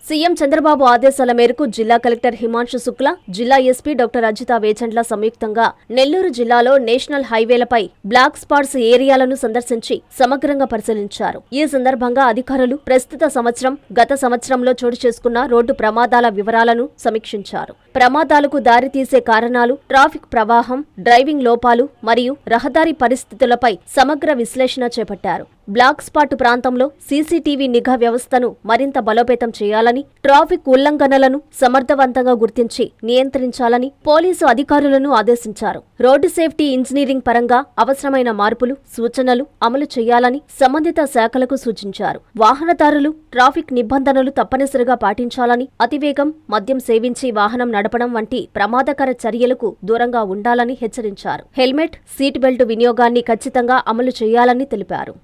CM Chandrababu ఆదేశాల మేరకు జిల్లా కలెక్టర్ హిమాంశు శుక్లా, జిల్లా ఎస్పీ డాక్టర్ అజితా వేచండ్ల సంయుక్తంగా నెల్లూరు జిల్లాలో నేషనల్ హైవేలపై బ్లాక్ స్పాట్స్ ఏరియాలను సందర్శించి సమగ్రంగా పరిశీలించారు. ఈ సందర్భంగా అధికారులు ప్రస్తుత సంవత్సరం, గత సంవత్సరంలో చోటు చేసుకున్న రోడ్డు ప్రమాదాల వివరాలను సమీక్షించారు. ప్రమాదాలకు దారితీసే కారణాలు, ట్రాఫిక్ ప్రవాహం, డ్రైవింగ్ లోపాలు మరియు రహదారి పరిస్థితులపై సమగ్ర విశ్లేషణ చేపట్టారు. బ్లాక్ స్పాట్ ప్రాంతంలో సీసీటీవీ నిఘా వ్యవస్థను మరింత బలోపేతం చేయాలని, ట్రాఫిక్ ఉల్లంఘనలను సమర్థవంతంగా గుర్తించి నియంత్రించాలని పోలీసు అధికారులను ఆదేశించారు. రోడ్డు సేఫ్టీ ఇంజనీరింగ్ పరంగా అవసరమైన మార్పులు, సూచనలు అమలు చేయాలని సంబంధిత శాఖలకు సూచించారు. వాహనదారులు ట్రాఫిక్ నిబంధనలు తప్పనిసరిగా పాటించాలని, అతివేగం, మద్యం సేవించి వాహనం నడపడం వంటి ప్రమాదకర చర్యలకు దూరంగా ఉండాలని హెచ్చరించారు. హెల్మెట్, సీట్ బెల్ట్ వినియోగాన్ని ఖచ్చితంగా అమలు చేయాలని తెలిపారు.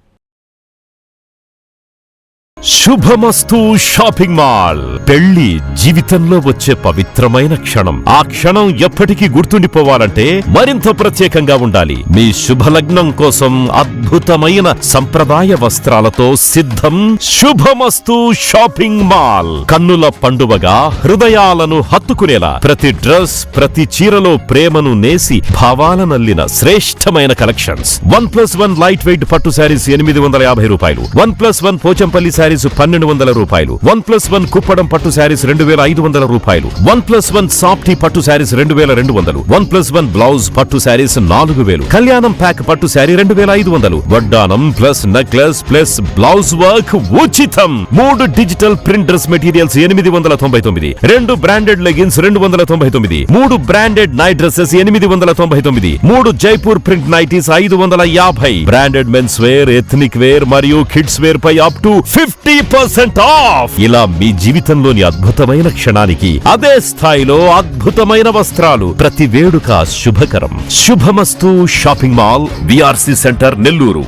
శుభమస్తు షాపింగ్ మాల్. పెళ్లి జీవితంలో వచ్చే పవిత్రమైన క్షణం. ఆ క్షణం ఎప్పటికీ గుర్తుండిపోవాలంటే మరింత ప్రత్యేకంగా ఉండాలి. మీ శుభలగ్నం కోసం అద్భుతమైన సంప్రదాయ వస్త్రాలతో సిద్ధం శుభమస్తు షాపింగ్ మాల్. కన్నుల పండువగా హృదయాలను హత్తుకునేలా ప్రతి డ్రెస్, ప్రతి చీరలో ప్రేమను నేసి భావాలనల్లిన శ్రేష్టమైన కలెక్షన్స్. 1+1 లైట్ వెయిట్ పట్టు శారీస్ 850 రూపాయలు, 1+1 పోచంపల్లి శారీస్ 1200 రూపాయలు, 1+1 కుప్పడం పట్టు శారీస్ 2500 రూపాయలు, 1+1 సాఫ్టీ పట్టు శారీస్ 2200, 1+1 బ్లౌజ్ పట్టు శారీస్ 4000, కళ్యాణం ప్యాక్ పట్టు శారీ 2500, వడ్డానం plus necklace plus blouse work ఉచితం. 3 digital print dress materials 899, 2 branded leggings 299, 3 branded night dresses 899, 3 Jaipur print nighties 550, branded men's wear, ethnic wear మరియు కిడ్స్ వేర్ పై అప్ టు 50% ఆఫ్. ఇలా మీ జీవితంలోని అద్భుతమైన క్షణానికి అదే స్థాయిలో అద్భుతమైన వస్త్రాలు. ప్రతి వేడుక శుభకరం. శుభమస్తు shopping mall, VRC centre, Nellore.